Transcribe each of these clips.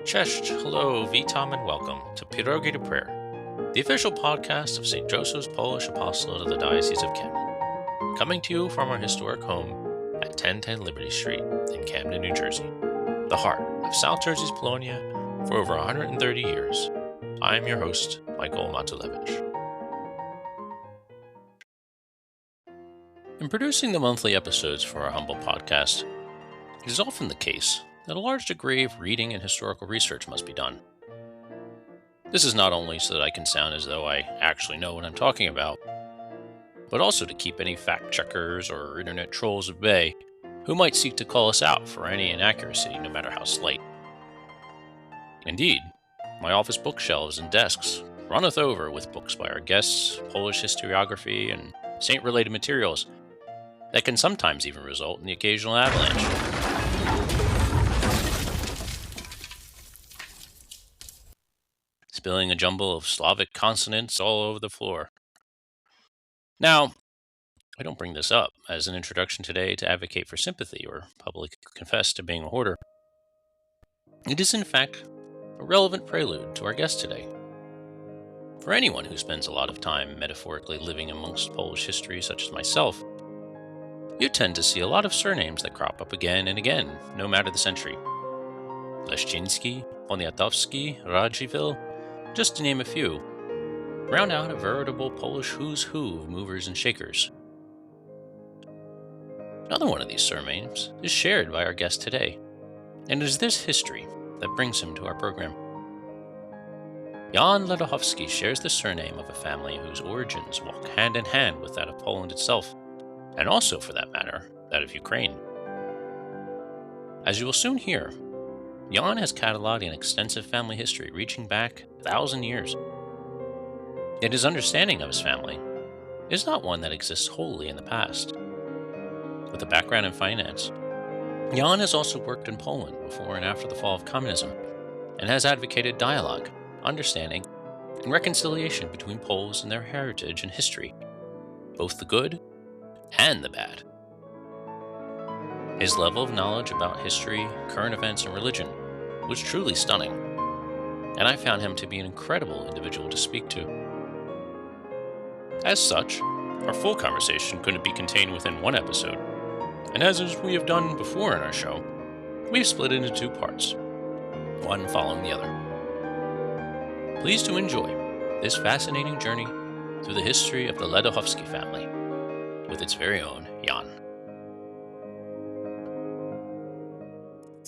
Cześć, hello, witam, and welcome to Pierogi to Prayer, the official podcast of St. Joseph's Polish Apostolate of the Diocese of Camden, coming to you from our historic home at 1010 Liberty Street in Camden, New Jersey, the heart of South Jersey's Polonia for over 130 years. I am your host, Michael Matulewicz. In producing the monthly episodes for our humble podcast, it is often the case that a large degree of reading and historical research must be done. This is not only so that I can sound as though I actually know what I'm talking about, but also to keep any fact checkers or internet trolls at bay who might seek to call us out for any inaccuracy, no matter how slight. Indeed, my office bookshelves and desks runneth over with books by our guests, Polish historiography, and saint-related materials that can sometimes even result in the occasional avalanche. Spilling a jumble of Slavic consonants all over the floor. Now, I don't bring this up as an introduction today to advocate for sympathy or publicly confess to being a hoarder. It is, in fact, a relevant prelude to our guest today. For anyone who spends a lot of time metaphorically living amongst Polish history, such as myself, you tend to see a lot of surnames that crop up again and again, no matter the century. Leszczynski, Poniatowski, Radziwill, just to name a few, round out a veritable Polish who's who of movers and shakers. Another one of these surnames is shared by our guest today, and it is this history that brings him to our program. Jan Ledochowski shares the surname of a family whose origins walk hand in hand with that of Poland itself, and also, for that matter, that of Ukraine. As you will soon hear, Jan has catalogued an extensive family history reaching back 1,000 years. Yet his understanding of his family is not one that exists wholly in the past. With a background in finance, Jan has also worked in Poland before and after the fall of communism, and has advocated dialogue, understanding, and reconciliation between Poles and their heritage and history, both the good and the bad. His level of knowledge about history, current events, and religion was truly stunning, and I found him to be an incredible individual to speak to. As such, our full conversation couldn't be contained within one episode, and as we have done before in our show, we've split it into two parts, one following the other. Please to enjoy this fascinating journey through the history of the Ledochowski family with its very own Jan.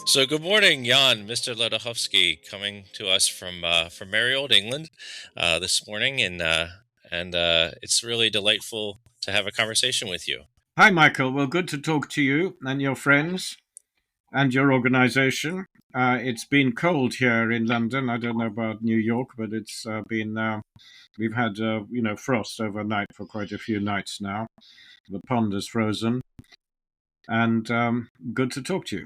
So good morning, Jan, Mr. Ledochowski, coming to us from merry old England this morning, and it's really delightful to have a conversation with you. Hi, Michael. Well, good to talk to you and your friends and your organization. It's been cold here in London. I don't know about New York, but it's been. We've had frost overnight for quite a few nights now. The pond is frozen, and good to talk to you.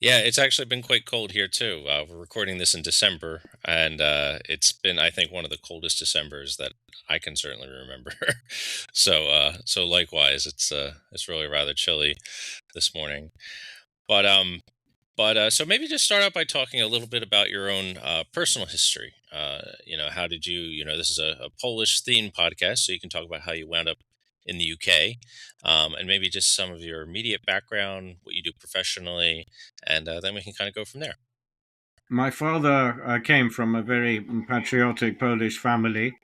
Yeah, it's actually been quite cold here too. We're recording this in December, and it's been, I think, one of the coldest Decembers that I can certainly remember. So likewise, it's really rather chilly this morning. But so maybe just start out by talking a little bit about your own personal history. How did you? This is a Polish themed podcast, so you can talk about how you wound up in the UK, and maybe just some of your immediate background, what you do professionally, and then we can kind of go from there. My father came from a very patriotic Polish family,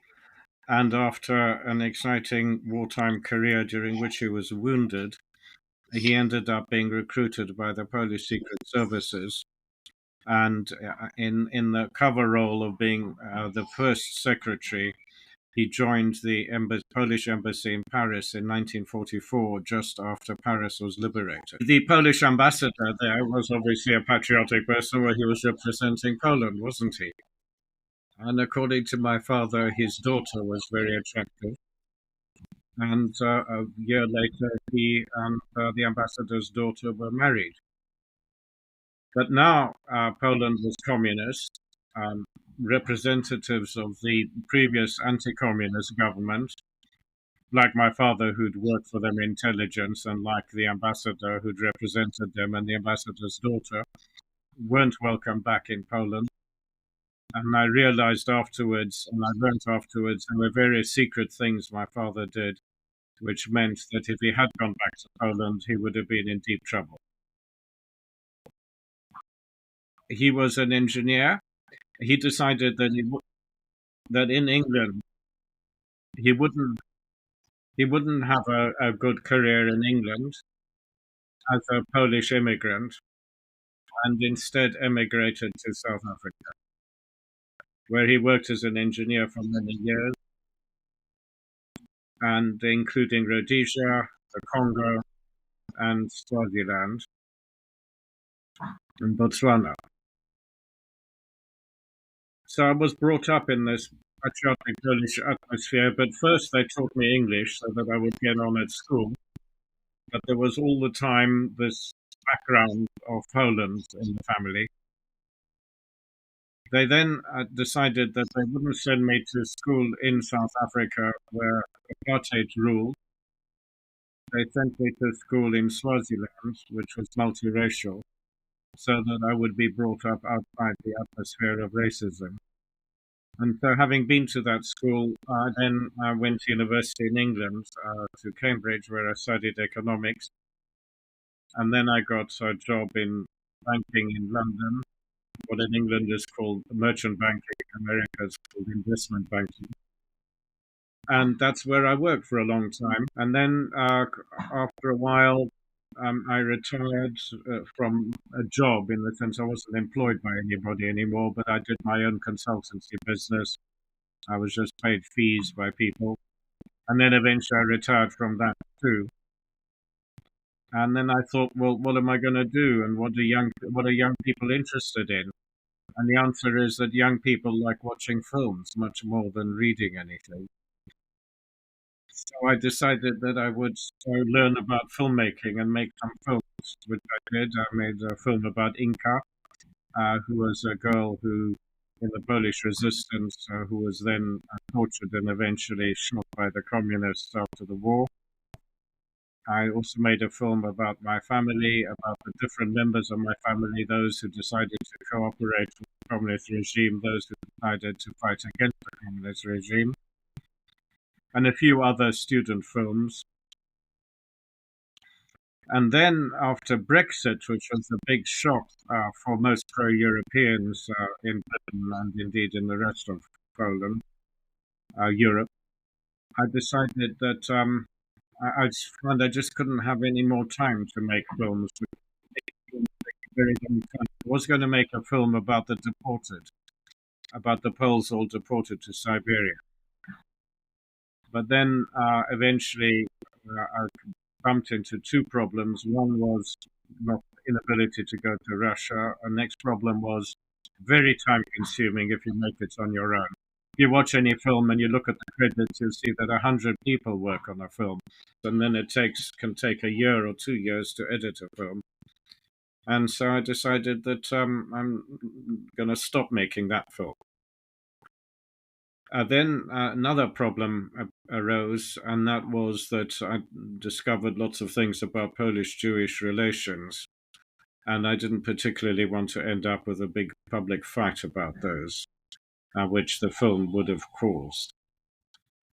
and after an exciting wartime career during which he was wounded, he ended up being recruited by the Polish Secret Services, and in the cover role of being the first secretary, he joined the Polish embassy in Paris in 1944, just after Paris was liberated. The Polish ambassador there was obviously a patriotic person, where he was representing Poland, wasn't he? And according to my father, his daughter was very attractive. And a year later, he and the ambassador's daughter were married. But now Poland was communist. Representatives of the previous anti-communist government, like my father, who'd worked for them intelligence, and like the ambassador who'd represented them and the ambassador's daughter, weren't welcome back in Poland. And I realized afterwards, and I learned afterwards, there were various secret things my father did, which meant that if he had gone back to Poland, he would have been in deep trouble. He was an engineer. He decided that that in England he wouldn't have a good career in England as a Polish immigrant, and instead emigrated to South Africa, where he worked as an engineer for many years, and including Rhodesia, the Congo, and Swaziland, and Botswana. So I was brought up in this patriotic Polish atmosphere, but first they taught me English so that I would get on at school. But there was all the time this background of Poland in the family. They then decided that they wouldn't send me to school in South Africa where apartheid ruled. They sent me to school in Swaziland, which was multiracial, so that I would be brought up outside the atmosphere of racism. And so, having been to that school, then I went to university in England, to Cambridge, where I studied economics. And then I got a job in banking in London, what in England is called merchant banking, America is called investment banking. And that's where I worked for a long time. And then after a while, I retired from a job, in the sense I wasn't employed by anybody anymore, but I did my own consultancy business. I was just paid fees by people. And then eventually I retired from that too. And then I thought, well, what am I going to do? And what are young people interested in? And the answer is that young people like watching films much more than reading anything. So I decided that I would learn about filmmaking and make some films, which I did. I made a film about Inca, who was a girl who, in the Polish resistance, who was then tortured and eventually shot by the communists after the war. I also made a film about my family, about the different members of my family, those who decided to cooperate with the communist regime, those who decided to fight against the communist regime, and a few other student films. And then after Brexit, which was a big shock for most pro-Europeans in Britain and indeed in the rest of Poland, Europe, I decided that I found I just couldn't have any more time to make films. Very long time. I was going to make a film about the deported, about the Poles all deported to Siberia. But then eventually I bumped into two problems. One was not inability to go to Russia. The next problem was very time consuming if you make it on your own. If you watch any film and you look at the credits, you'll see that 100 people work on a film. And then it can take a year or 2 years to edit a film. And so I decided that I'm going to stop making that film. Then another problem arose, and that was that I discovered lots of things about Polish-Jewish relations, and I didn't particularly want to end up with a big public fight about those, which the film would have caused.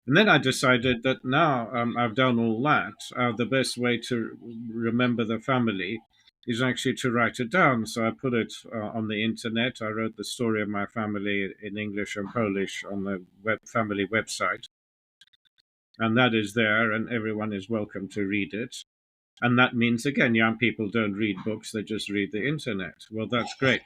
And then I decided that now I've done all that, the best way to remember the family is actually to write it down. So I put it on the internet. I wrote the story of my family in English and Polish on the family website. And that is there, and everyone is welcome to read it. And that means, again, young people don't read books, they just read the internet. Well, that's great.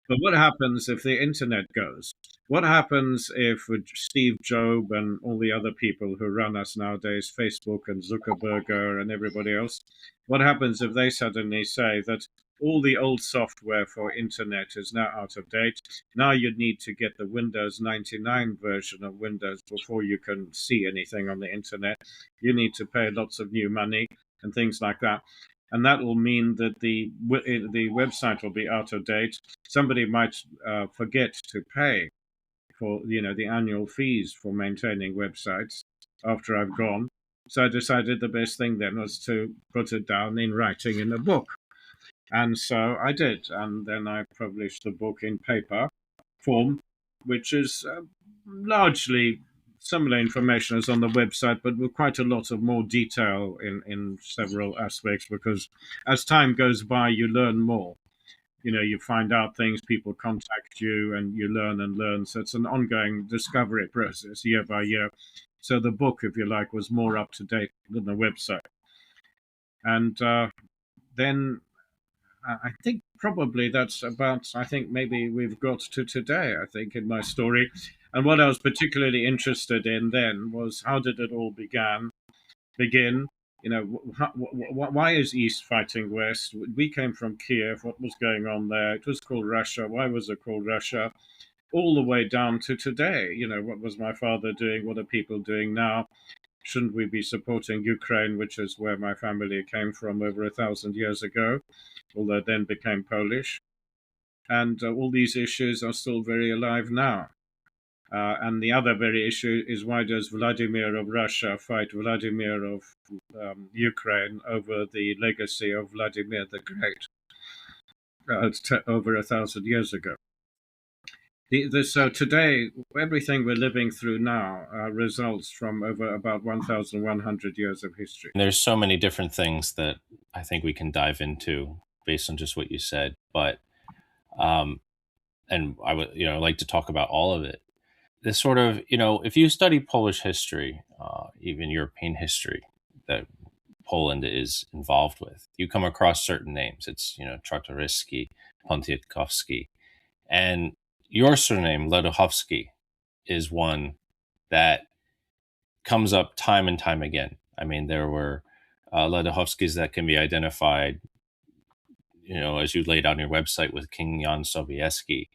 But what happens if the internet goes? What happens if Steve Jobs and all the other people who run us nowadays, Facebook and Zuckerberg and everybody else, what happens if they suddenly say that all the old software for internet is now out of date? Now you need to get the Windows 99 version of Windows before you can see anything on the internet. You need to pay lots of new money and things like that. And that will mean that the website will be out of date. Somebody might forget to pay for the annual fees for maintaining websites after I've gone. So I decided the best thing then was to put it down in writing in a book. And so I did. And then I published the book in paper form, which is largely similar information as on the website, but with quite a lot of more detail in several aspects, because as time goes by, you learn more. You find out things, people contact you, and you learn and learn. So it's an ongoing discovery process year by year. So the book, if you like, was more up to date than the website. And then I think probably that's about, I think maybe we've got to today, I think, in my story. And what I was particularly interested in then was how did it all begin? Why is East fighting West? We came from Kiev. What was going on there? It was called Russia. Why was it called Russia? All the way down to today. What was my father doing? What are people doing now? Shouldn't we be supporting Ukraine, which is where my family came from over 1,000 years ago, although then became Polish? And all these issues are still very alive now. And the other very issue is, why does Vladimir of Russia fight Vladimir of Ukraine over the legacy of Vladimir the Great over 1,000 years ago? So today, everything we're living through now results from over about 1,100 years of history. There's so many different things that I think we can dive into based on just what you said, but and I would like to talk about all of it. This sort of, if you study Polish history, even European history that Poland is involved with, you come across certain names. It's Czartoryski, Poniatowski, and your surname Ledochowski is one that comes up time and time again. I mean, there were Ledochowskis that can be identified, as you laid out on your website with King Jan Sobieski.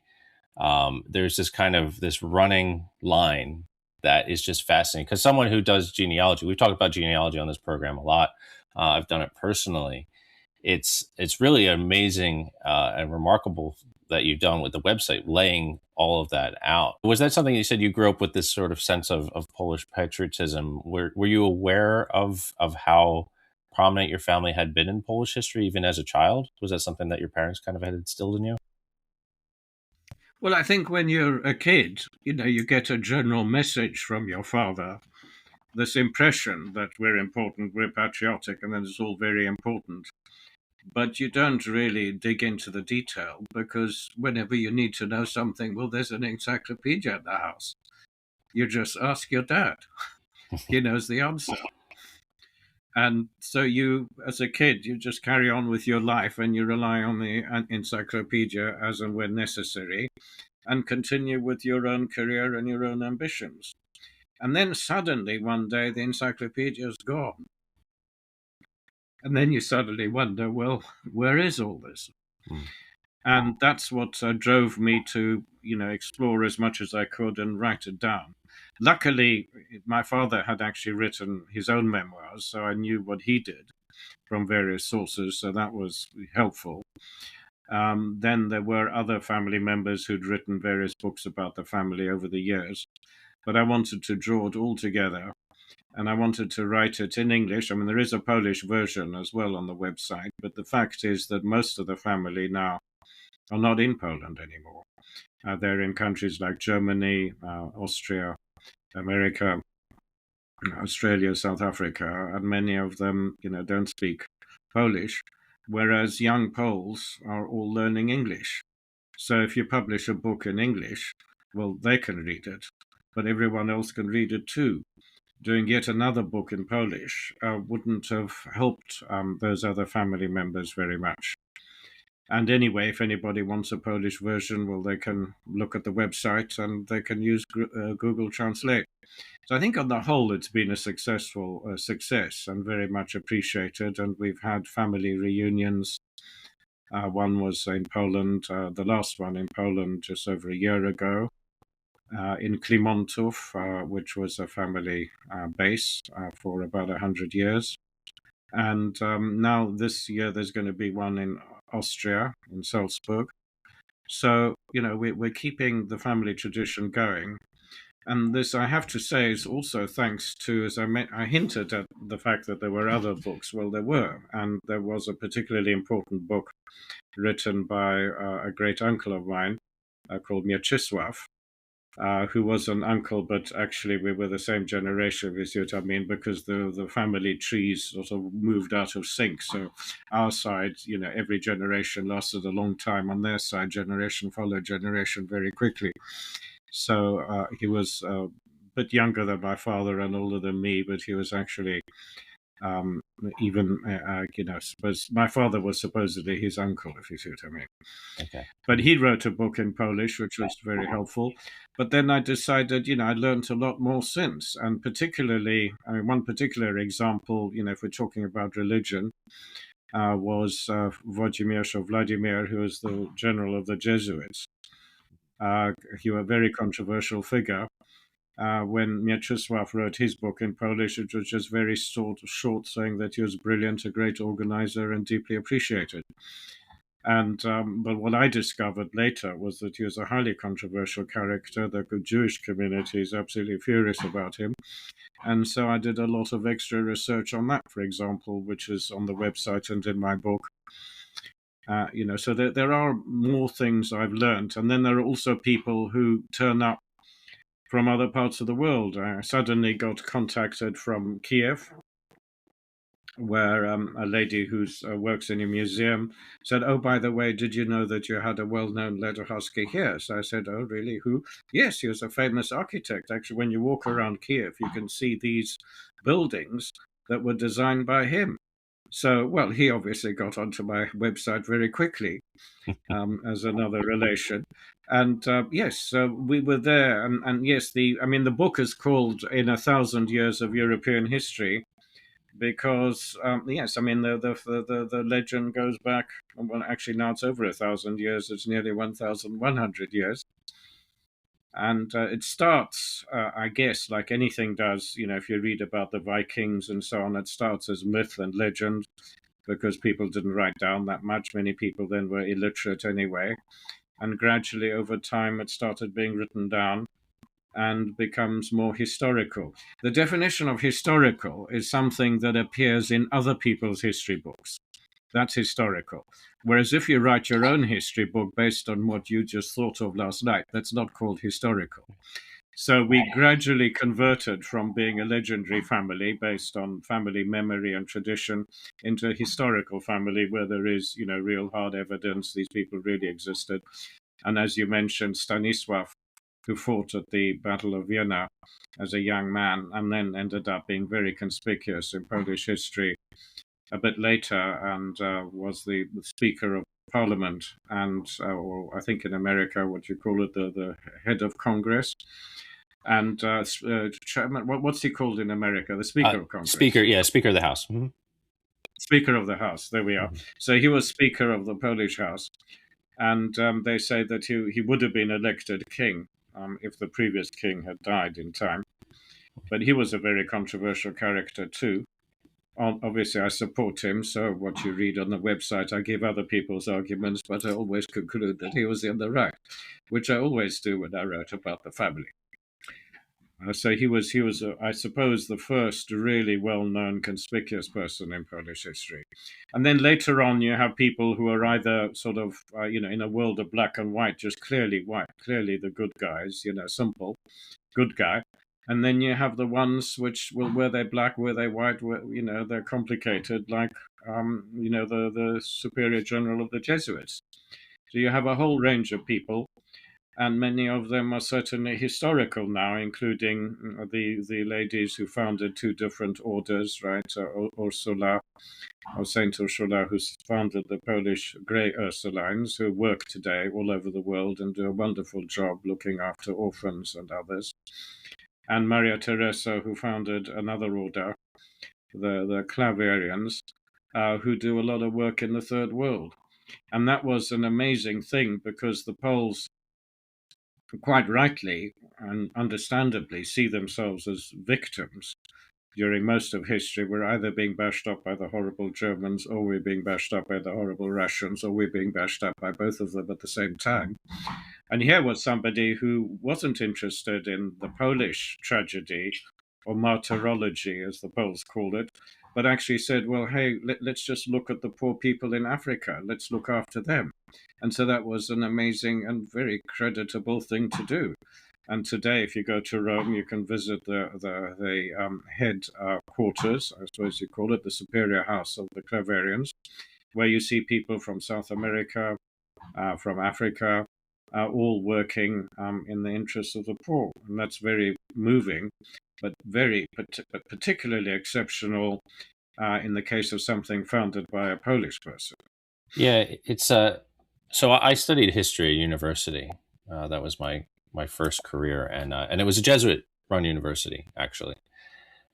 There's this running line that is just fascinating, because someone who does genealogy, we've talked about genealogy on this program a lot. I've done it personally. It's really amazing and remarkable that you've done with the website, laying all of that out. Was that something you said you grew up with, this sort of sense of Polish patriotism? Were you aware of how prominent your family had been in Polish history, even as a child? Was that something that your parents kind of had instilled in you? Well, I think when you're a kid, you get a general message from your father, this impression that we're important, we're patriotic, and that it's all very important. But you don't really dig into the detail, because whenever you need to know something, well, there's an encyclopedia at the house. You just ask your dad. He knows the answer. And so you, as a kid, you just carry on with your life, and you rely on the encyclopedia as and when necessary, and continue with your own career and your own ambitions. And then suddenly one day the encyclopedia is gone. And then you suddenly wonder, well, where is all this? Mm. And that's what drove me to, explore as much as I could and write it down. Luckily, my father had actually written his own memoirs, so I knew what he did from various sources, so that was helpful. Then there were other family members who'd written various books about the family over the years, but I wanted to draw it all together, and I wanted to write it in English. I mean, there is a Polish version as well on the website, but the fact is that most of the family now are not in Poland anymore. They're in countries like Germany, Austria, America, Australia, South Africa, and many of them, don't speak Polish, whereas young Poles are all learning English. So if you publish a book in English, well, they can read it, but everyone else can read it too. Doing yet another book in Polish wouldn't have helped those other family members very much. And anyway, if anybody wants a Polish version, well, they can look at the website and they can use Google Translate. So I think on the whole, it's been a successful success and very much appreciated. And we've had family reunions. One was in Poland, the last one in Poland just over a year ago, in Klimontów, which was a family base for about 100 years. And now this year, there's going to be one in Austria, in Salzburg. So, we're keeping the family tradition going. And this, I have to say, is also thanks to, as I hinted at the fact that there were other books. Well, there were, and there was a particularly important book written by a great uncle of mine called Mieczysław, who was an uncle, but actually we were the same generation, if you see what I mean, because the family trees sort of moved out of sync. So our side, every generation lasted a long time. On their side, generation followed generation very quickly. So he was a bit younger than my father and older than me, but he was actually um, even, my father was supposedly his uncle, if you see what I mean. Okay. But he wrote a book in Polish, which was very helpful. But then I decided, I learned a lot more since. And particularly, one particular example, if we're talking about religion, was Vladimir, who was the general of the Jesuits. He was a very controversial figure. When Mieczysław wrote his book in Polish, it was just very short, saying that he was brilliant, a great organizer, and deeply appreciated. And but what I discovered later was that he was a highly controversial character. The Jewish community is absolutely furious about him. And so I did a lot of extra research on that, for example, which is on the website and in my book. So there are more things I've learned. And then there are also people who turn up from other parts of the world. I suddenly got contacted from Kiev, where a lady who works in a museum said, "Oh, by the way, did you know that you had a well-known Ledochowski here?" So I said, "Oh, really? Who?" "Yes, he was a famous architect. Actually, when you walk around Kiev, you can see these buildings that were designed by him." So, well, he obviously got onto my website very quickly as another relation. And yes, so we were there. And yes, the book is called "In a Thousand Years of European History," because yes, the legend goes back. Well, actually, now it's over 1,000 years. It's nearly 1,100 years, and it starts, I guess, like anything does. If you read about the Vikings and so on, it starts as myth and legend because people didn't write down that much. Many people then were illiterate anyway, and gradually over time, it started being written down and becomes more historical. The definition of historical is something that appears in other people's history books. That's historical. Whereas if you write your own history book based on what you just thought of last night, that's not called historical. So we gradually converted from being a legendary family based on family memory and tradition into a historical family where there is, real hard evidence these people really existed. And as you mentioned, Stanisław, who fought at the Battle of Vienna as a young man and then ended up being very conspicuous in Polish history a bit later and was the Speaker of Parliament and, or I think in America, what you call it, the head of Congress. And chairman, what's he called in America? The Speaker of Congress. Speaker of the House. Mm-hmm. Speaker of the House. There we are. Mm-hmm. So he was Speaker of the Polish House. And they say that he would have been elected king if the previous king had died in time. But he was a very controversial character too. Obviously, I support him. So what you read on the website, I give other people's arguments, but I always conclude that he was in the right, which I always do when I wrote about the family. So he was, I suppose, the first really well-known, conspicuous person in Polish history. And then later on, you have people who are either sort of, in a world of black and white, just clearly white, clearly the good guys, simple, good guy. And then you have the ones which, well, were they black, were they white, they're complicated, like, the superior general of the Jesuits. So you have a whole range of people. And many of them are certainly historical now, including the ladies who founded two different orders, right? Ursula, or Saint Ursula, who founded the Polish Grey Ursulines, who work today all over the world and do a wonderful job looking after orphans and others. And Maria Teresa, who founded another order, the Claverians, who do a lot of work in the Third World. And that was an amazing thing because the Poles quite rightly and understandably see themselves as victims during most of history, we're either being bashed up by the horrible Germans, or we're being bashed up by the horrible Russians, or we're being bashed up by both of them at the same time. And here was somebody who wasn't interested in the Polish tragedy or martyrology, as the Poles called it, but actually said, well, hey, let's just look at the poor people in Africa. Let's look after them. And so that was an amazing and very creditable thing to do. And today, if you go to Rome, you can visit the head quarters, I suppose you call it, the superior house of the Claverians, where you see people from South America, from Africa, all working in the interests of the poor. And that's very moving, but particularly exceptional in the case of something founded by a Polish person. Yeah, it's so I studied history at university. That was my first career, and it was a Jesuit run university actually.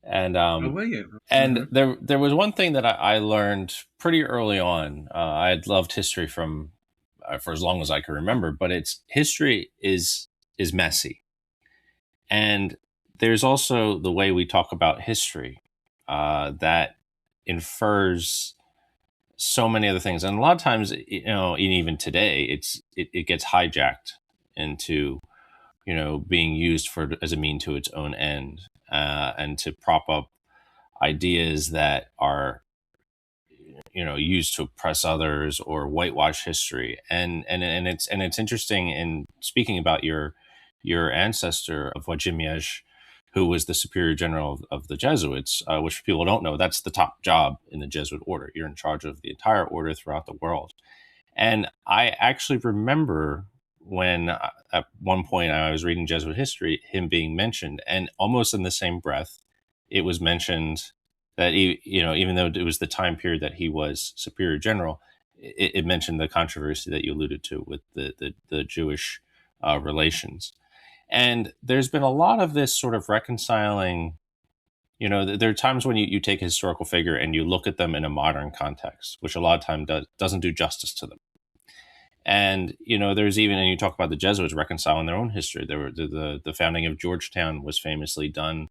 And Oh, were you? and there was one thing that I learned pretty early on. I had loved history from for as long as I can remember, but it's history is messy, and there's also the way we talk about history that infers so many other things, and a lot of times, even today, it gets hijacked into being used for as a mean to its own end, and to prop up ideas that are used to oppress others or whitewash history. And it's interesting in speaking about your ancestor of Włodzimierz, who was the superior general of the Jesuits, which people don't know, that's the top job in the Jesuit order. You're in charge of the entire order throughout the world. And I actually remember when at one point I was reading Jesuit history, him being mentioned, and almost in the same breath, it was mentioned that even though it was the time period that he was superior general, it mentioned the controversy that you alluded to with the Jewish relations. And there's been a lot of this sort of reconciling. There are times when you take a historical figure and you look at them in a modern context, which a lot of time doesn't do justice to them. And there's even, and you talk about the Jesuits reconciling their own history. There were the founding of Georgetown was famously done,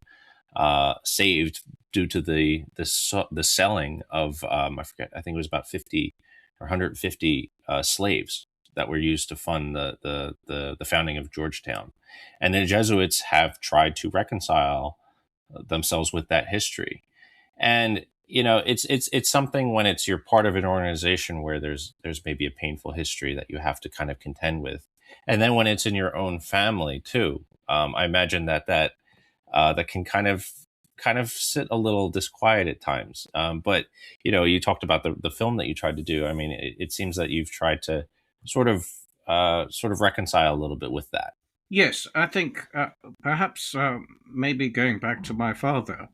saved due to the selling of I forget, I think it was about 50 or 150 slaves that were used to fund the founding of Georgetown. And the Jesuits have tried to reconcile themselves with that history. And it's something when you're part of an organization where there's maybe a painful history that you have to kind of contend with, and then when it's in your own family too. I imagine that can kind of sit a little disquiet at times. But you talked about the film that you tried to do. I mean, it seems that you've tried to sort of reconcile a little bit with that. Yes, I think perhaps maybe going back to my father,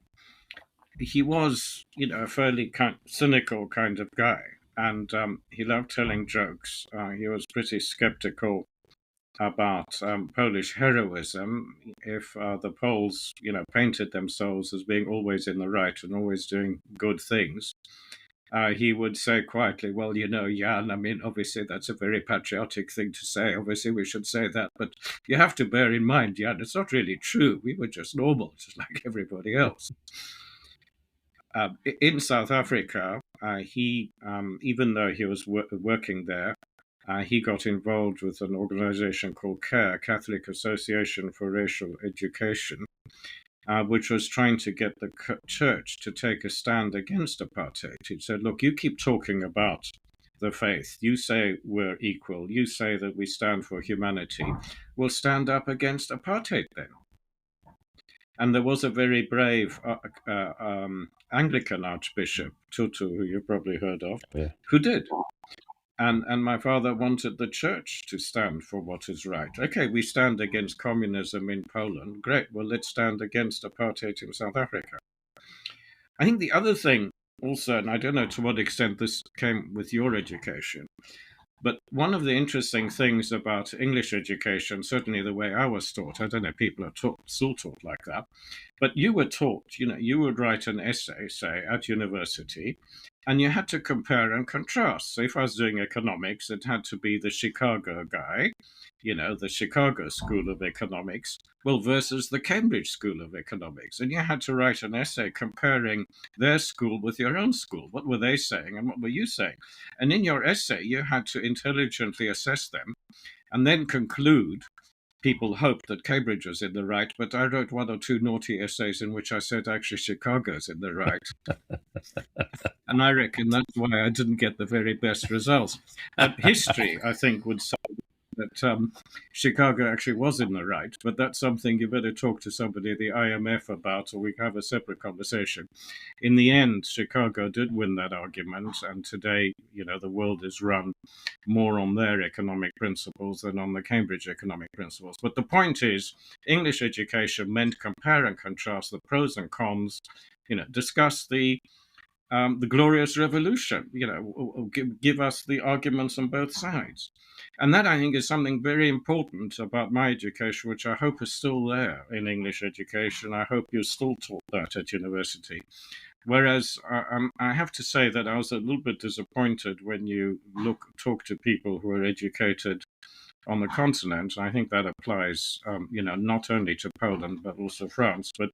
he was, a fairly cynical kind of guy, and he loved telling jokes. He was pretty skeptical about Polish heroism. If the Poles, painted themselves as being always in the right and always doing good things, he would say quietly, well, Jan, I mean, obviously that's a very patriotic thing to say. Obviously, we should say that. But you have to bear in mind, Jan, it's not really true. We were just normal, just like everybody else. In South Africa, he, even though he was working there, he got involved with an organization called CARE, Catholic Association for Racial Education, which was trying to get the church to take a stand against apartheid. He said, look, you keep talking about the faith. You say we're equal. You say that we stand for humanity. We'll stand up against apartheid then. And there was a very brave Anglican Archbishop, Tutu, who you've probably heard of, Yeah. who did. And my father wanted the church to stand for what is right. Okay, we stand against communism in Poland. Great. Well, let's stand against apartheid in South Africa. I think the other thing also, and I don't know to what extent this came with your education, but one of the interesting things about English education, certainly the way I was taught, I don't know, people are still taught like that, but you were taught, you would write an essay, say, at university, And you had to compare and contrast. So if I was doing economics, it had to be the Chicago guy, the Chicago School of Economics, well, versus the Cambridge School of Economics. And you had to write an essay comparing their school with your own school. What were they saying and what were you saying? And in your essay, you had to intelligently assess them and then conclude. People hoped that Cambridge was in the right, but I wrote one or two naughty essays in which I said actually Chicago's in the right. And I reckon that's why I didn't get the very best results. History, I think, would say that Chicago actually was in the right, but that's something you better talk to somebody at the IMF about, or we can have a separate conversation. In the end, Chicago did win that argument, and today, the world is run more on their economic principles than on the Cambridge economic principles. But the point is, English education meant compare and contrast the pros and cons, discuss the glorious revolution, give us the arguments on both sides. And that, I think, is something very important about my education, which I hope is still there in English education. I hope you're still taught that at university. Whereas I have to say that I was a little bit disappointed when you talk to people who are educated on the continent. I think that applies, not only to Poland, but also France. But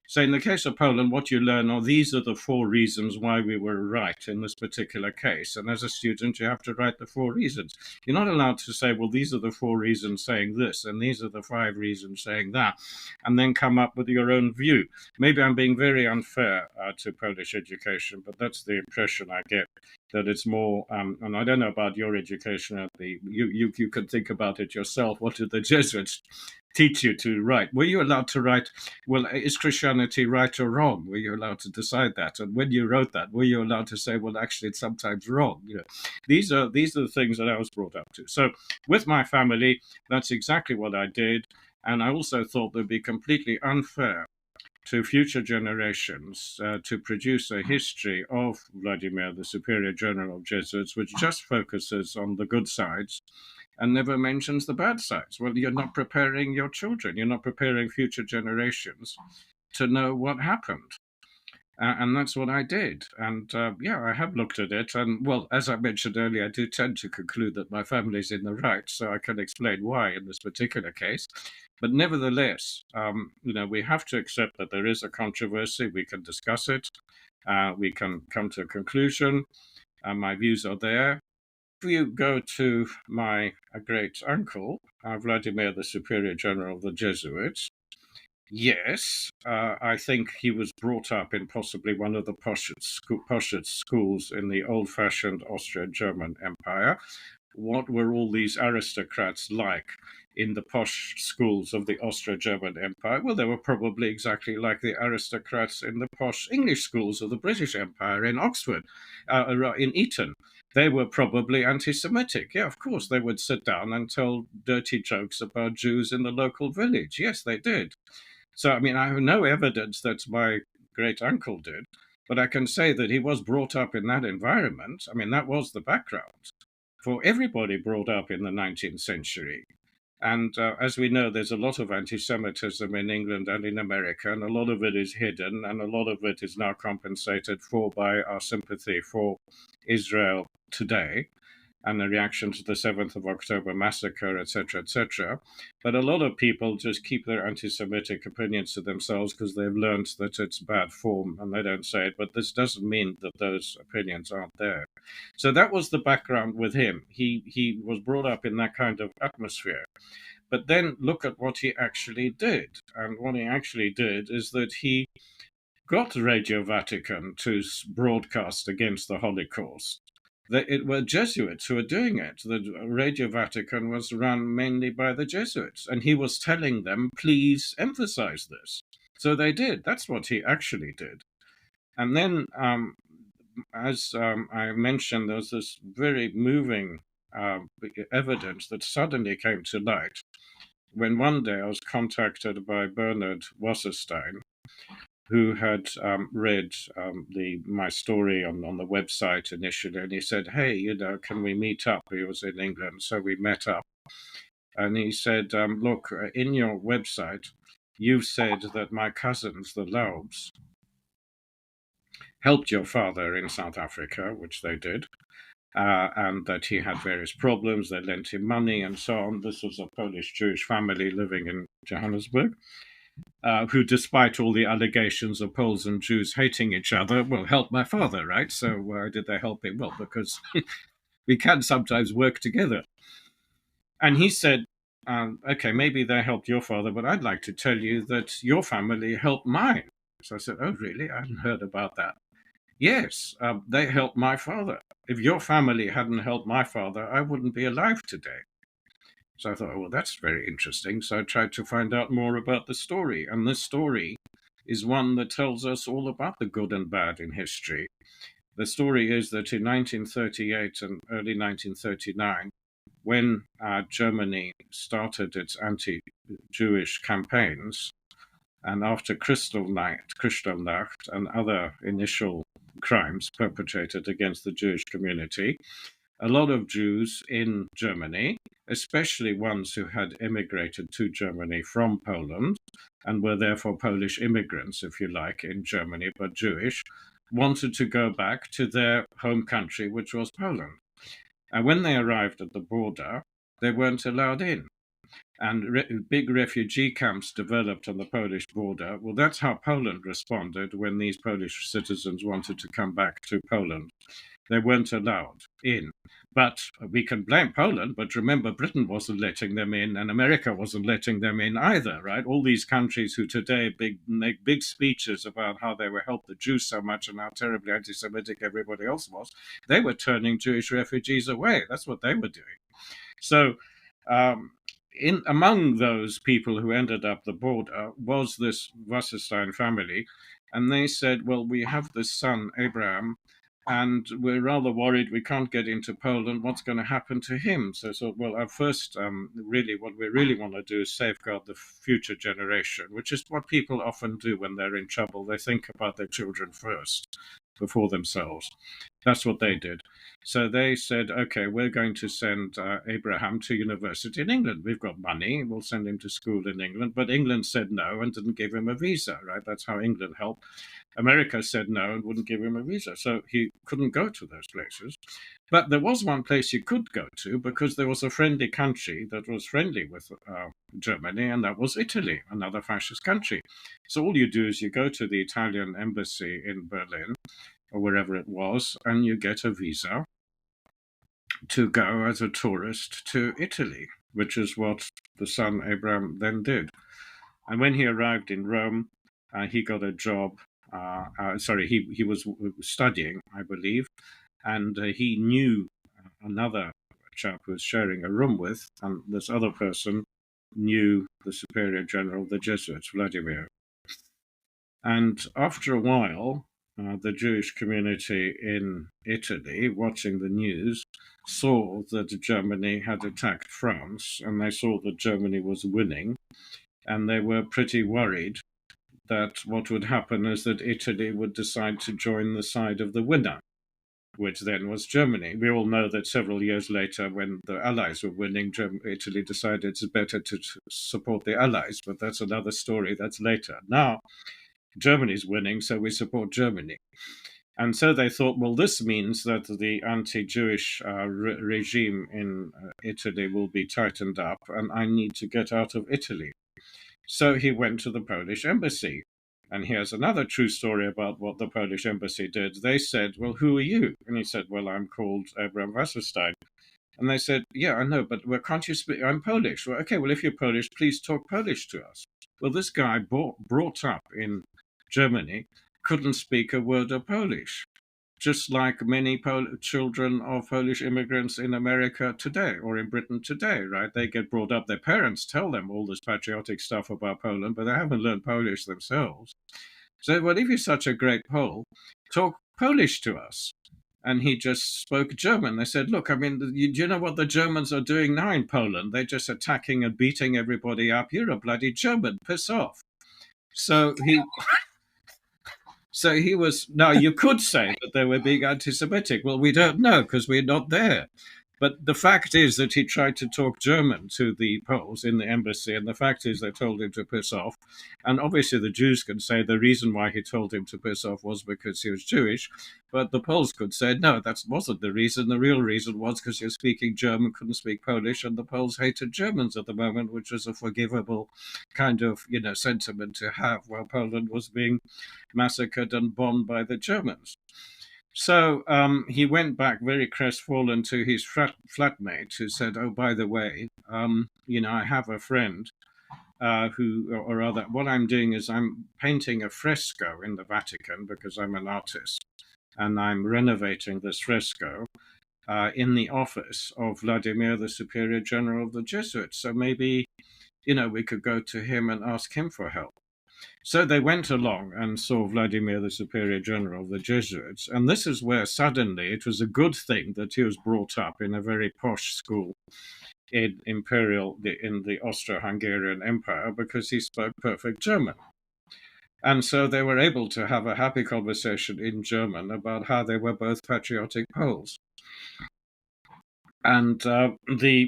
say in the case of Poland, what you learn are these are the 4 reasons why we were right in this particular case. And as a student, you have to write the 4 reasons. You're not allowed to say, well, these are the 4 reasons saying this, and these are the 5 reasons saying that, and then come up with your own view. Maybe I'm being very unfair to Polish education, but that's the impression I get, that it's more, and I don't know about your education at you can think about it yourself. What did the Jesuits teach you to write? Were you allowed to write, well, is Christianity right or wrong? Were you allowed to decide that? And when you wrote that, were you allowed to say, well, actually, it's sometimes wrong? These are the things that I was brought up to. So with my family, that's exactly what I did. And I also thought it'd be completely unfair to future generations to produce a history of Vladimir, the Superior General of Jesuits, which just focuses on the good sides and never mentions the bad sides. Well, you're not preparing your children, you're not preparing future generations to know what happened. And that's what I did. And I have looked at it. And well, as I mentioned earlier, I do tend to conclude that my family's in the right. So I can explain why in this particular case. But nevertheless, we have to accept that there is a controversy. We can discuss it. We can come to a conclusion. My views are there. If you go to my great uncle, Vladimir, the Superior General of the Jesuits, yes, I think he was brought up in possibly one of the poshest schools in the old-fashioned Austro-German Empire. What were all these aristocrats like in the posh schools of the Austro-German Empire? Well, they were probably exactly like the aristocrats in the posh English schools of the British Empire in Oxford, in Eton. They were probably anti-Semitic. Yeah, of course, they would sit down and tell dirty jokes about Jews in the local village. Yes, they did. So, I mean, I have no evidence that my great uncle did, but I can say that he was brought up in that environment. I mean, that was the background for everybody brought up in the 19th century. And as we know, there's a lot of anti Semitism in England and in America, and a lot of it is hidden, and a lot of it is now compensated for by our sympathy for Israel today and the reaction to the 7th of October massacre, etc., etc. But a lot of people just keep their anti-Semitic opinions to themselves because they've learned that it's bad form and they don't say it. But this doesn't mean that those opinions aren't there. So that was the background with him. He was brought up in that kind of atmosphere. But then look at what he actually did. And what he actually did is that he got Radio Vatican to broadcast against the Holocaust. It were Jesuits who were doing it. The Radio Vatican was run mainly by the Jesuits, and he was telling them, please emphasize this. So they did. That's what he actually did. And then, as I mentioned, there was this very moving evidence that suddenly came to light when one day I was contacted by Bernard Wasserstein, who had read my story on the website initially, and he said, hey, can we meet up? He was in England, so we met up. And he said, look, in your website, you've said that my cousins, the Laubs, helped your father in South Africa, which they did, and that he had various problems. They lent him money and so on. This was a Polish Jewish family living in Johannesburg, who, despite all the allegations of Poles and Jews hating each other, well, helped my father, right? So why did they help him? Well, because we can sometimes work together. And he said, okay, maybe they helped your father, but I'd like to tell you that your family helped mine. So I said, oh, really? I hadn't heard about that. Yes, they helped my father. If your family hadn't helped my father, I wouldn't be alive today. So I thought, oh, well, that's very interesting. So I tried to find out more about the story. And this story is one that tells us all about the good and bad in history. The story is that in 1938 and early 1939, when Germany started its anti-Jewish campaigns, and after Kristallnacht and other initial crimes perpetrated against the Jewish community, a lot of Jews in Germany, especially ones who had immigrated to Germany from Poland and were therefore Polish immigrants, if you like, in Germany, but Jewish, wanted to go back to their home country, which was Poland. And when they arrived at the border, they weren't allowed in. And big refugee camps developed on the Polish border. Well, that's how Poland responded when these Polish citizens wanted to come back to Poland. They weren't allowed in. But we can blame Poland, but remember, Britain wasn't letting them in, and America wasn't letting them in either, right? All these countries who today make big speeches about how they were helped the Jews so much and how terribly anti-Semitic everybody else was, they were turning Jewish refugees away. That's what they were doing. So, among those people who ended up the border was this Wasserstein family, and they said, well, we have this son, Abraham, and we're rather worried we can't get into Poland. What's going to happen to him? So, well, at first, really, what we really want to do is safeguard the future generation, which is what people often do when they're in trouble. They think about their children first before themselves. That's what they did. So they said, okay, we're going to send Abraham to university in England. We've got money. We'll send him to school in England. But England said no and didn't give him a visa, right? That's how England helped. America said no and wouldn't give him a visa. So he couldn't go to those places. But there was one place he could go to because there was a friendly country that was friendly with Germany, and that was Italy, another fascist country. So all you do is you go to the Italian embassy in Berlin or wherever it was, and you get a visa to go as a tourist to Italy, which is what the son Abraham then did. And when he arrived in Rome, he got a job. He was studying, I believe, and he knew another chap who was sharing a room with, and this other person knew the superior general of the Jesuits, Vladimir. And after a while, the Jewish community in Italy, watching the news, saw that Germany had attacked France, and they saw that Germany was winning, and they were pretty worried that what would happen is that Italy would decide to join the side of the winner, which then was Germany. We all know that several years later, when the Allies were winning, Italy decided it's better to support the Allies, but that's another story, that's later. Now, Germany's winning, so we support Germany. And so they thought, well, this means that the anti-Jewish regime in Italy will be tightened up, and I need to get out of Italy. So he went to the Polish embassy. And here's another true story about what the Polish embassy did. They said, well, who are you? And he said, well, I'm called Abraham Wasserstein. And they said, yeah, I know, but can't you speak? I'm Polish. Well, okay, well, if you're Polish, please talk Polish to us. Well, this guy brought up in Germany couldn't speak a word of Polish, just like many children of Polish immigrants in America today or in Britain today, right? They get brought up, their parents tell them all this patriotic stuff about Poland, but they haven't learned Polish themselves. So, well, if you're such a great Pole, talk Polish to us. And he just spoke German. They said, look, I mean, do you know what the Germans are doing now in Poland? They're just attacking and beating everybody up. You're a bloody German. Piss off. So he was. Now, you could say that they were being anti-Semitic. Well, we don't know because we're not there. But the fact is that he tried to talk German to the Poles in the embassy, and the fact is they told him to piss off. And obviously, the Jews can say the reason why he told him to piss off was because he was Jewish, but the Poles could say no, that wasn't the reason. The real reason was because he was speaking German, couldn't speak Polish, and the Poles hated Germans at the moment, which was a forgivable kind of sentiment to have while Poland was being massacred and bombed by the Germans. So he went back very crestfallen to his flatmate, who said, "Oh, by the way, I have a friend or rather, what I'm doing is I'm painting a fresco in the Vatican because I'm an artist, and I'm renovating this fresco in the office of Vladimir, the Superior General of the Jesuits. So maybe, we could go to him and ask him for help." So they went along and saw Vladimir, the Superior General of the Jesuits. And this is where suddenly it was a good thing that he was brought up in a very posh school in the Austro-Hungarian Empire, because he spoke perfect German. And so they were able to have a happy conversation in German about how they were both patriotic Poles. And the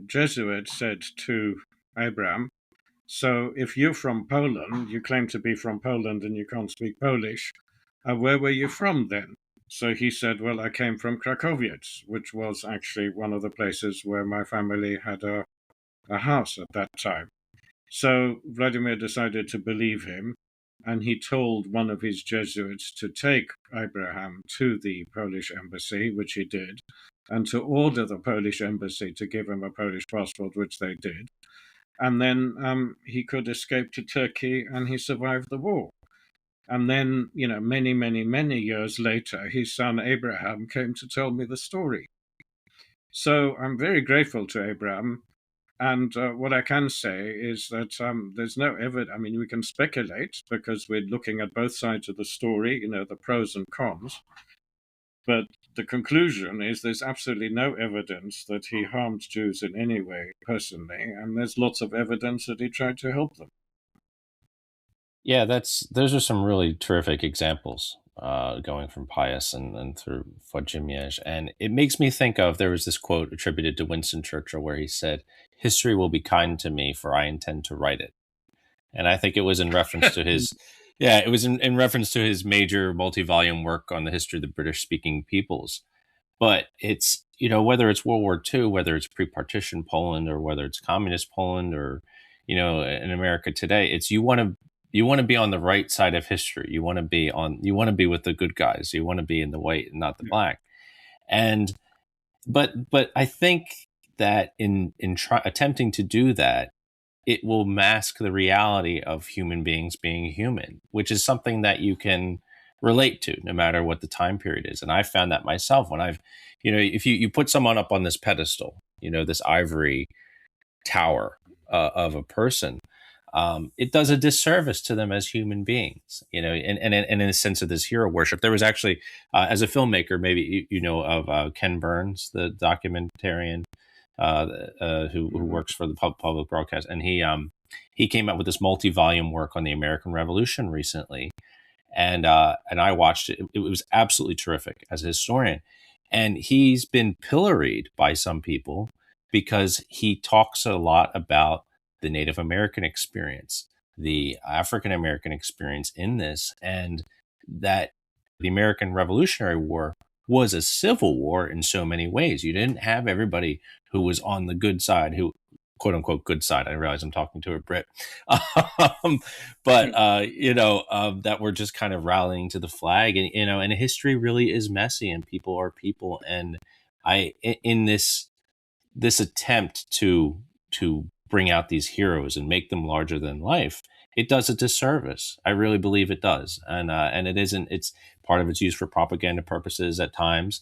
Jesuit said to Abraham, "So if you're from Poland, you claim to be from Poland and you can't speak Polish, where were you from then?" So he said, "Well, I came from Krakowiec, which was actually one of the places where my family had a house at that time." So Vladimir decided to believe him, and he told one of his Jesuits to take Abraham to the Polish embassy, which he did, and to order the Polish embassy to give him a Polish passport, which they did. And then he could escape to Turkey, and he survived the war. And then, many, many, many years later, his son Abraham came to tell me the story. So I'm very grateful to Abraham. And what I can say is that there's no evidence. I mean, we can speculate because we're looking at both sides of the story, the pros and cons. But the conclusion is there's absolutely no evidence that he harmed Jews in any way personally, and there's lots of evidence that he tried to help them. Yeah, those are some really terrific examples, going from Pius and through Włodzimierz. And it makes me think of, there was this quote attributed to Winston Churchill where he said, "History will be kind to me, for I intend to write it." And I think it was in reference to his, yeah, it was in reference to his major multi-volume work on the history of the British-speaking peoples. But it's, whether it's World War II, whether it's pre-partition Poland, or whether it's communist Poland, or, in America today, it's you want to be on the right side of history. You want to be with the good guys. You want to be in the white and not the black. And but I think that in attempting to do that, it will mask the reality of human beings being human, which is something that you can relate to no matter what the time period is. And I found that myself when if you put someone up on this pedestal, this ivory tower of a person, it does a disservice to them as human beings, and in a sense of this hero worship. There was actually, as a filmmaker, maybe you know of Ken Burns, the documentarian, who works for the public broadcast, and he came out with this multi-volume work on the American Revolution recently, and I watched it. It was absolutely terrific as a historian, and he's been pilloried by some people because he talks a lot about the Native American experience, the African American experience in this, and that the American Revolutionary War was a civil war in so many ways. You didn't have everybody who was on the good side, who, quote unquote, good side. I realize I'm talking to a Brit, but that we're just kind of rallying to the flag, and history really is messy, and people are people, and in this attempt to bring out these heroes and make them larger than life, it does a disservice. I really believe it does, and it isn't. It's part of it's used for propaganda purposes at times,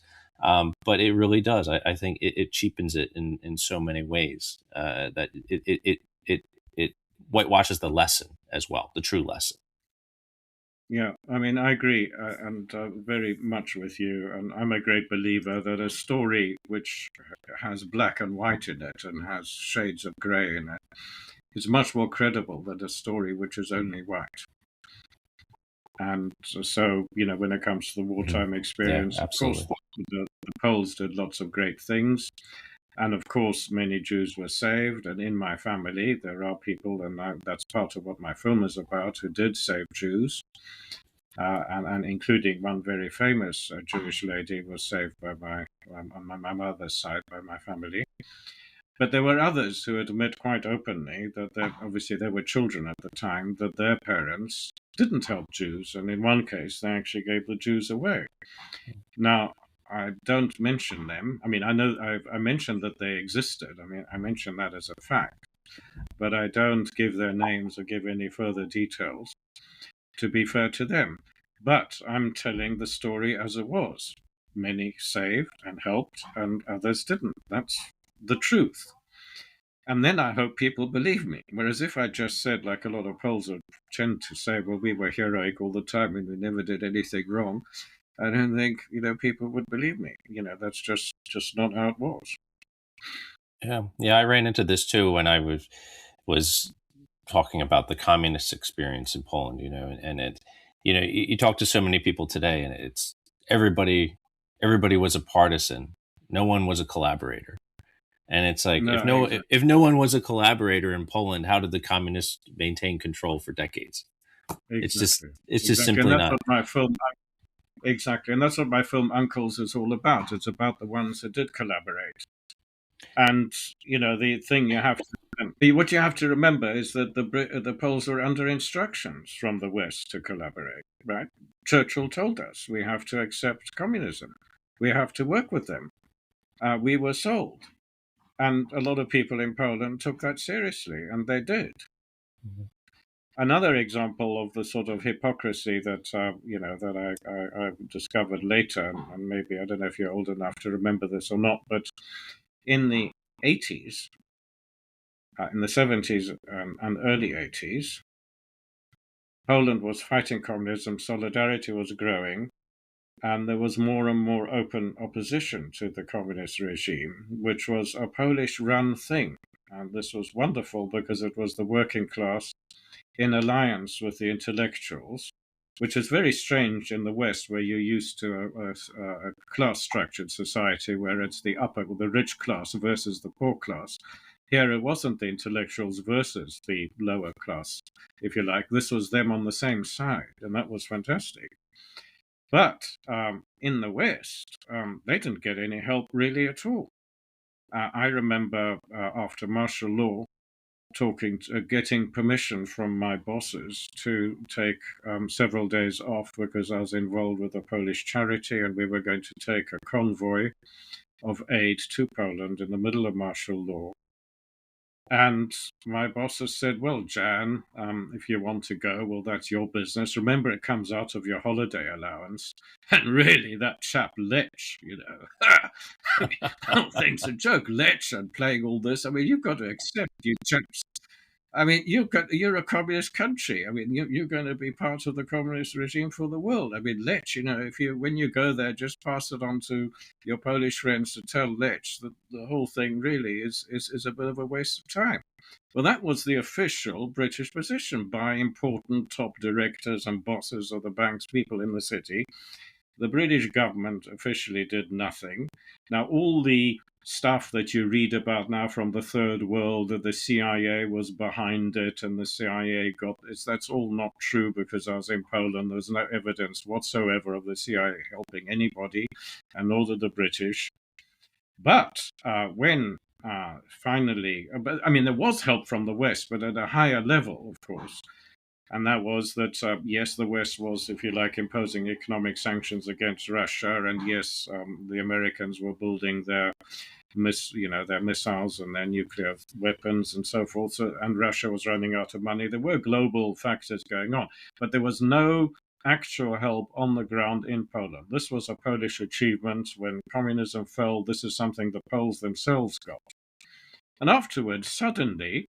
but it really does. I think it cheapens it in so many ways, that it whitewashes the lesson as well, the true lesson. Yeah, I mean, I agree, and very much with you. And I'm a great believer that a story which has black and white in it and has shades of grey in it is much more credible than a story which is only white. And so, when it comes to the wartime experience, Yeah, of course, the Poles did lots of great things. And of course, many Jews were saved. And in my family, there are people, and that's part of what my film is about, who did save Jews. And including one very famous Jewish lady was saved by on my mother's side by my family. But there were others who admit quite openly that obviously they were children at the time, that their parents didn't help Jews, and in one case they actually gave the Jews away. Now, I don't mention them. I mean, I know I mentioned that they existed. I mean, I mention that as a fact, but I don't give their names or give any further details, to be fair to them. But I'm telling the story as it was. Many saved and helped, and others didn't. That's the truth. And then I hope people believe me. Whereas if I just said, like a lot of Poles would tend to say, well, we were heroic all the time and we never did anything wrong, I don't think, people would believe me. That's just not how it was. Yeah, I ran into this too when I was talking about the communist experience in Poland. And you talk to so many people today, and it's everybody was a partisan. No one was a collaborator. And it's like, No, exactly. if no one was a collaborator in Poland, how did the communists maintain control for decades? Exactly. It's just Exactly. And simply that's not. what my film exactly. And that's what my film Uncles is all about. It's about the ones that did collaborate. And the thing what you have to remember is that the Poles were under instructions from the West to collaborate. Right? Churchill told us we have to accept communism. We have to work with them. We were sold, and a lot of people in Poland took that seriously, and they did. Mhm. Another example of the sort of hypocrisy that that I discovered later, and maybe I don't know if you're old enough to remember this or not, but in the 80s, in the 70s and early 80s, Poland was fighting communism, solidarity was growing, and there was more and more open opposition to the communist regime, which was a Polish-run thing. And this was wonderful because it was the working class in alliance with the intellectuals, which is very strange in the West, where you're used to a class-structured society where it's the rich class versus the poor class. Here, it wasn't the intellectuals versus the lower class, if you like. This was them on the same side, and that was fantastic. But in the West, they didn't get any help really at all. I remember after martial law, getting permission from my bosses to take several days off because I was involved with a Polish charity, and we were going to take a convoy of aid to Poland in the middle of martial law. And my bosses said, well, Jan, if you want to go, well, that's your business. Remember, it comes out of your holiday allowance. And really, that chap Lech, I mean, the whole thing's a joke. Lech and playing all this. I mean, you've got to accept, you chaps. I mean, you're a communist country. I mean, you're going to be part of the communist regime for the world. I mean, Lech, when you go there, just pass it on to your Polish friends to tell Lech that the whole thing really is a bit of a waste of time. Well, that was the official British position by important top directors and bosses of the bank's people in the city. The British government officially did nothing. Now, all the stuff that you read about now from the third world, that the CIA was behind it and the CIA got this, that's all not true, because I was in Poland. There's no evidence whatsoever of the CIA helping anybody, and nor did the British. But when finally, I mean, there was help from the West, but at a higher level, of course. And that was that, yes, the West was, if you like, imposing economic sanctions against Russia, and yes, the Americans were building their missiles and their nuclear weapons and so forth. And Russia was running out of money. There were global factors going on, but there was no actual help on the ground in Poland. This was a Polish achievement. When communism fell, this is something the Poles themselves got. And afterwards, suddenly,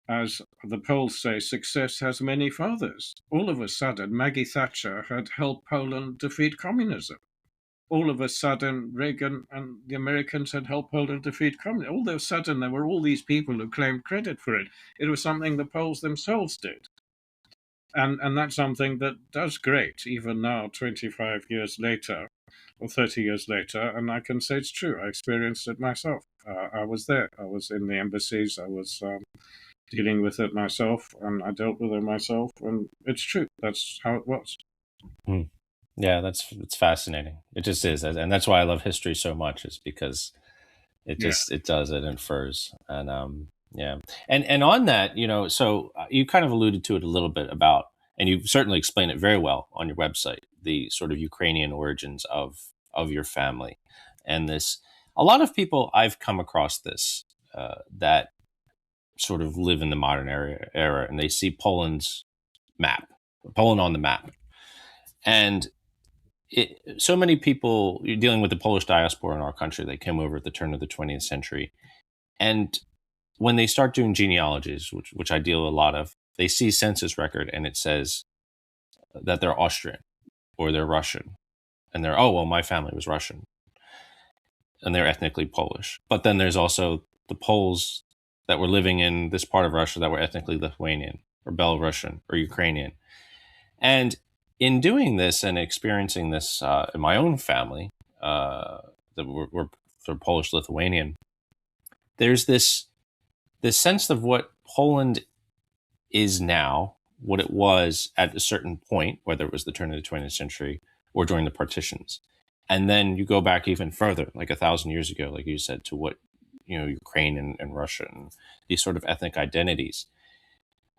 as the Poles say, success has many fathers. All of a sudden, Maggie Thatcher had helped Poland defeat communism. All of a sudden, Reagan and the Americans had helped Poland defeat communism. All of a sudden, there were all these people who claimed credit for it. It was something the Poles themselves did. And that's something that does great, even now, 25 years later. or 30 years later, and I can say it's true. I experienced it myself. I was there. I was in the embassies. I was dealing with it myself, and I dealt with it myself, and it's true. That's how it was. Hmm. Yeah, it's fascinating. It just is, and that's why I love history so much. Is because Yeah. it infers, and yeah, and on that, so you kind of alluded to it a little bit about, and you certainly explain it very well on your website, the sort of Ukrainian origins of your family, and this. A lot of people I've come across this that sort of live in the modern era, and they see Poland on the map, and so many people, you're dealing with the Polish diaspora in our country. They came over at the turn of the 20th century, and when they start doing genealogies, which I deal a lot of, they see census record and it says that they're Austrian or they're Russian, and they're, oh well, my family was Russian, and they're ethnically Polish. But then there's also the Poles that were living in this part of Russia that were ethnically Lithuanian or Belarusian or Ukrainian. And in doing this and experiencing this in my own family, that were sort of Polish Lithuanian, there's this sense of what Poland is now, what it was at a certain point, whether it was the turn of the 20th century or during the partitions. And then you go back even further, like 1,000 years ago, like you said, to what, Ukraine and Russia and these sort of ethnic identities.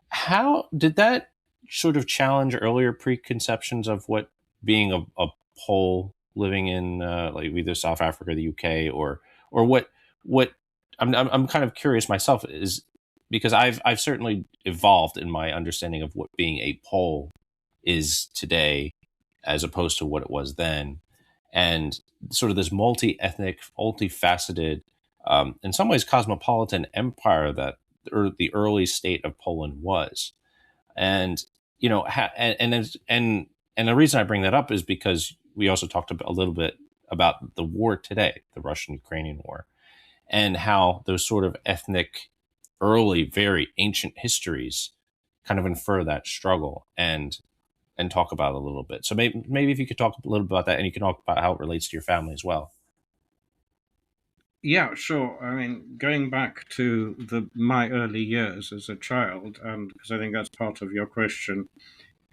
How did that sort of challenge earlier preconceptions of what being a Pole living in like either South Africa, the UK, or what I'm kind of curious myself, is because I've certainly evolved in my understanding of what being a Pole is today as opposed to what it was then, and sort of this multi-ethnic, multifaceted, in some ways cosmopolitan empire that the early state of Poland was. And and the reason I bring that up is because we also talked a little bit about the war today, the Russian-Ukrainian war, and how those sort of ethnic, early, very ancient histories kind of infer that struggle and talk about it a little bit. So maybe if you could talk a little bit about that, and you can talk about how it relates to your family as well. Yeah, sure. I mean, going back to my early years as a child, and because I think that's part of your question,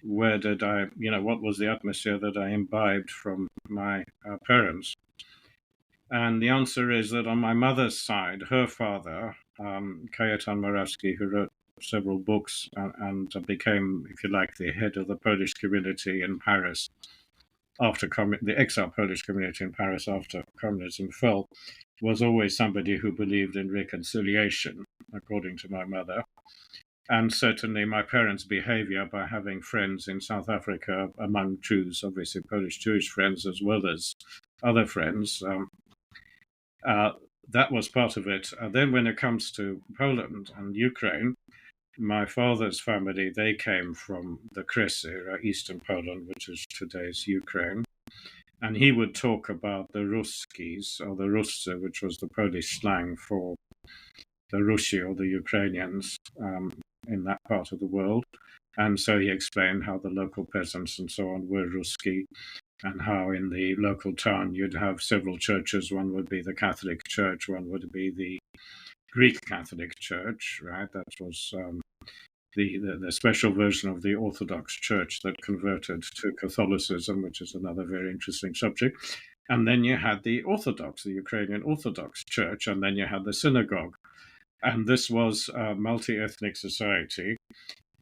where did what was the atmosphere that I imbibed from my parents? And the answer is that on my mother's side, her father, Kajetan Morawski, who wrote several books and became, if you like, the head of the Polish community in Paris after the exile Polish community in Paris after communism fell, was always somebody who believed in reconciliation, according to my mother. And certainly my parents' behavior by having friends in South Africa among Jews, obviously Polish Jewish friends as well as other friends, uh, that was part of it. Then when it comes to Poland and Ukraine, my father's family, they came from the Kresy, eastern Poland, which is today's Ukraine. And he would talk about the Ruskis, or the Ruscy, which was the Polish slang for the Rusi, or the Ukrainians, in that part of the world. And so he explained how the local peasants and so on were Ruski, and how in the local town you'd have several churches. One would be the Catholic Church, one would be the Greek Catholic Church, right? That was the special version of the Orthodox Church that converted to Catholicism, which is another very interesting subject. And then you had the Ukrainian Orthodox Church, and then you had the synagogue. And this was a multi-ethnic society.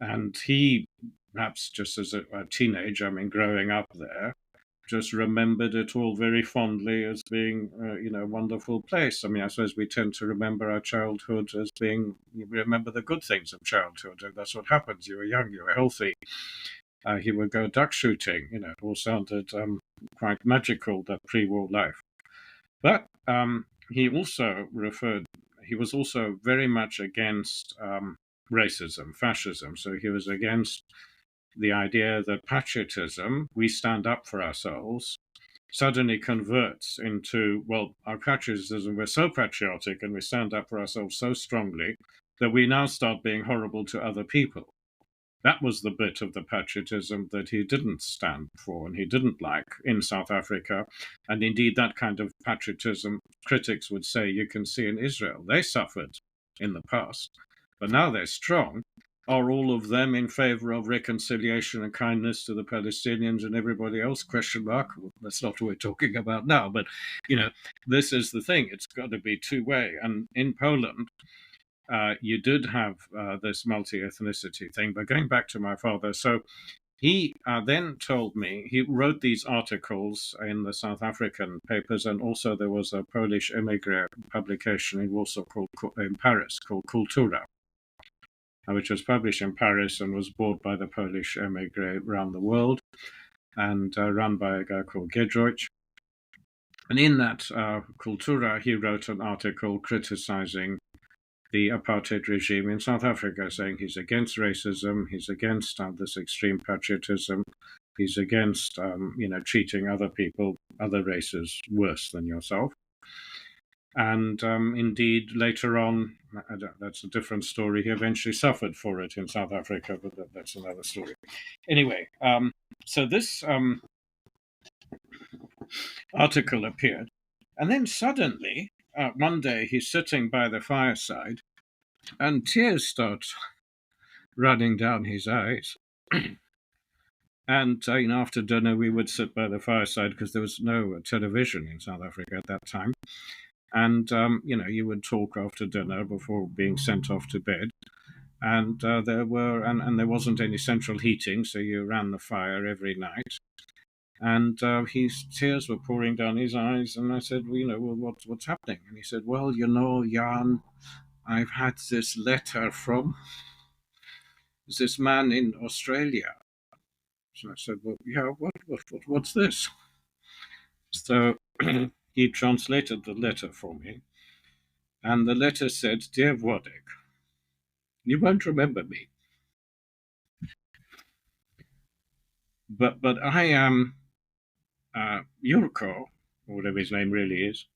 And he, perhaps just as a teenager, I mean, growing up there, just remembered it all very fondly as being, a wonderful place. I mean, I suppose we tend to remember our childhood as being, you remember the good things of childhood. That's what happens. You were young, you were healthy. He would go duck shooting. It all sounded quite magical, that pre-war life. But he was also very much against racism, fascism. So he was against the idea that patriotism, we stand up for ourselves, suddenly converts into, well, our patriotism, we're so patriotic and we stand up for ourselves so strongly that we now start being horrible to other people. That was the bit of the patriotism that he didn't stand for and he didn't like in South Africa. And indeed, that kind of patriotism, critics would say, you can see in Israel. They suffered in the past, but now they're strong. Are all of them in favor of reconciliation and kindness to the Palestinians and everybody else? Question mark. Well, that's not what we're talking about now. But, this is the thing. It's got to be two-way. And in Poland, you did have this multi-ethnicity thing. But going back to my father, so he then told me, he wrote these articles in the South African papers, and also there was a Polish emigre publication in Warsaw in Paris called Kultura, which was published in Paris and was bought by the Polish emigre around the world and run by a guy called Giedroyc. And in that Kultura, he wrote an article criticizing the apartheid regime in South Africa, saying he's against racism, he's against this extreme patriotism, he's against, treating other people, other races worse than yourself. And indeed, later on, that's a different story. He eventually suffered for it in South Africa, but that's another story. Anyway, so this article appeared. And then suddenly, one day, he's sitting by the fireside and tears start running down his eyes. And after dinner, we would sit by the fireside because there was no television in South Africa at that time. And, you would talk after dinner before being sent off to bed. And there wasn't any central heating, so you ran the fire every night. And his tears were pouring down his eyes. And I said, what's happening? And he said, well, Jan, I've had this letter from this man in Australia. So I said, well, yeah, what's this? So he translated the letter for me. And the letter said, Dear Wodek, you won't remember me, but I am Jurko, or whatever his name really is,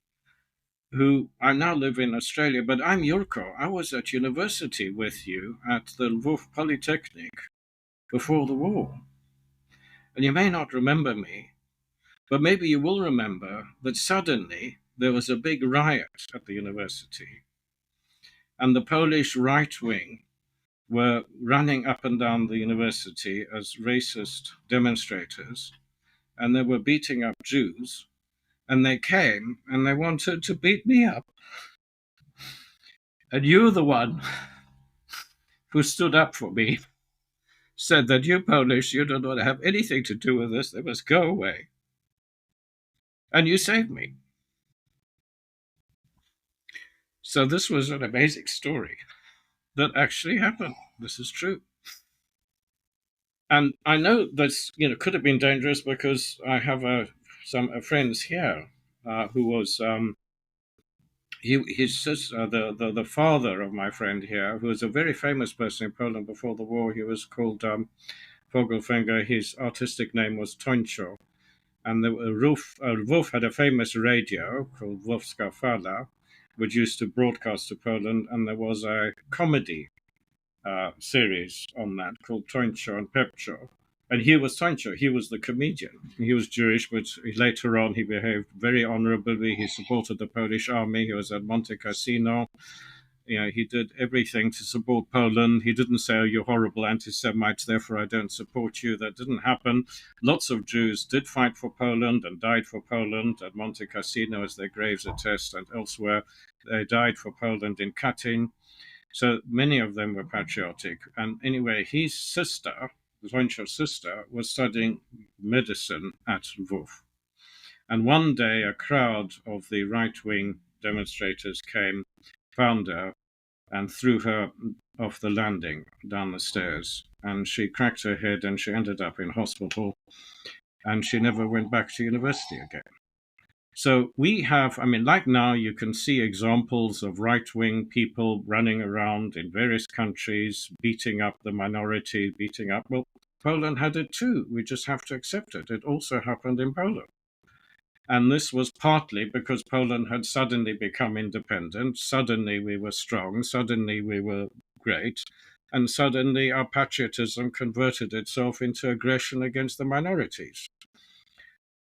who I now live in Australia, but I'm Jurko. I was at university with you at the Lvov Polytechnic before the war. And you may not remember me, but maybe you will remember that suddenly there was a big riot at the university, and the Polish right wing were running up and down the university as racist demonstrators, and they were beating up Jews, and they came and they wanted to beat me up. And you, the one who stood up for me, said that you Polish, you don't want to have anything to do with this, they must go away. And you saved me. So this was an amazing story that actually happened. This is true. And I know this, could have been dangerous because I have some friends here who was the father of my friend here, who was a very famous person in Poland before the war. He was called Vogelfinger. His artistic name was Tendto. And Lvov had a famous radio called Lvovska Fala, which used to broadcast to Poland, and there was a comedy series on that called Tendto and Pepcho. And he was Tendto, he was the comedian. He was Jewish, but later on he behaved very honorably. He supported the Polish army. He was at Monte Cassino. He did everything to support Poland. He didn't say, oh, you're horrible anti-Semites, therefore I don't support you. That didn't happen. Lots of Jews did fight for Poland and died for Poland at Monte Cassino, as their graves attest, and elsewhere. They died for Poland in Katyn. So many of them were patriotic. And anyway, his sister, Zwończo's sister, was studying medicine at Lvov. And one day a crowd of the right-wing demonstrators came, found her, and threw her off the landing down the stairs. And she cracked her head and she ended up in hospital. And she never went back to university again. So we have, like now, you can see examples of right-wing people running around in various countries, beating up the minority, well, Poland had it too. We just have to accept it. It also happened in Poland. And this was partly because Poland had suddenly become independent. Suddenly we were strong. Suddenly we were great. and suddenly our patriotism converted itself into aggression against the minorities.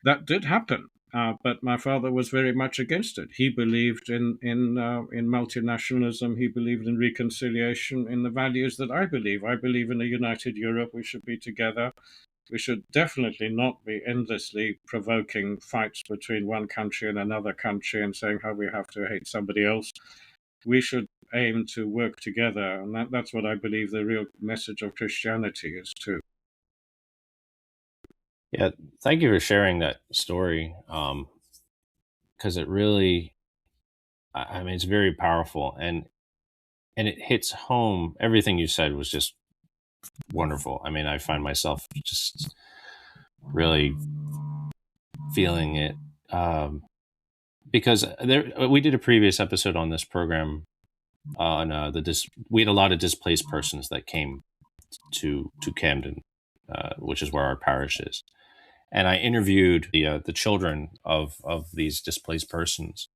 That did happen, but my father was very much against it. He believed in multinationalism. He believed in reconciliation, in the values that I believe. I believe in a united Europe. We should be together. We should definitely not be endlessly provoking fights between one country and another country and saying how we have to hate somebody else. We should aim to work together, and that's what I believe the real message of Christianity is too. Yeah, thank you for sharing that story. Because it really, I mean, it's very powerful, and it hits home. Everything you said was just wonderful. I mean, I find myself just really feeling it, because we did a previous episode on this program on we had a lot of displaced persons that came to Camden, which is where our parish is. And I interviewed the children of these displaced persons,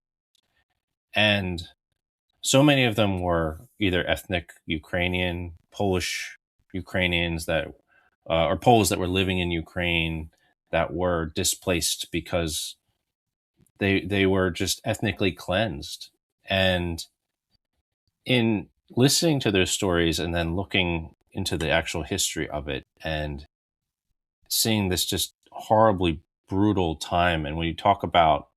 and so many of them were either ethnic Ukrainian, Polish Ukrainians that or Poles that were living in Ukraine that were displaced because they were just ethnically cleansed. And in listening to their stories and then looking into the actual history of it and seeing this just horribly brutal time, and when you talk about,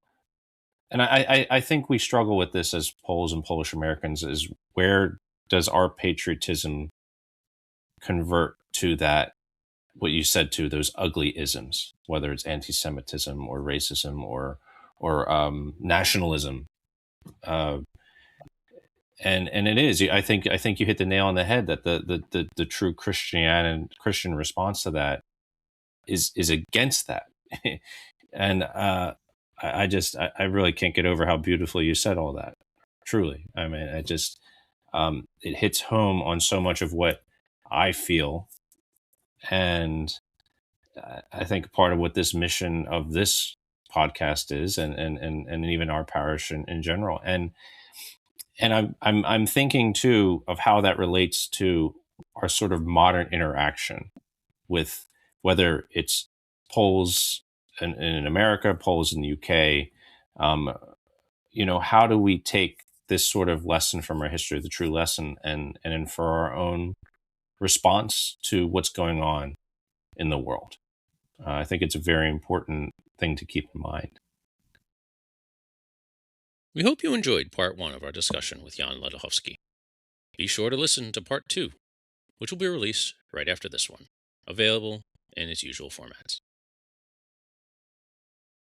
and I think we struggle with this as Poles and Polish Americans, is where does our patriotism convert to that, what you said, to those ugly isms, whether it's anti-Semitism or racism or nationalism, and it is. I think you hit the nail on the head that the true Christian response to that is against that. And I really can't get over how beautifully you said all that. Truly, I mean, it hits home on so much of what I feel, and I think part of what this mission of this podcast is, and even our parish in general, and I'm thinking too of how that relates to our sort of modern interaction with, whether it's Poles in America, Poles in the UK. How do we take this sort of lesson from our history, the true lesson, and for our own response to what's going on in the world? I think it's a very important thing to keep in mind. We hope you enjoyed part 1 of our discussion with Jan Ledochowski. Be sure to listen to part 2, which will be released right after this one, available in its usual formats.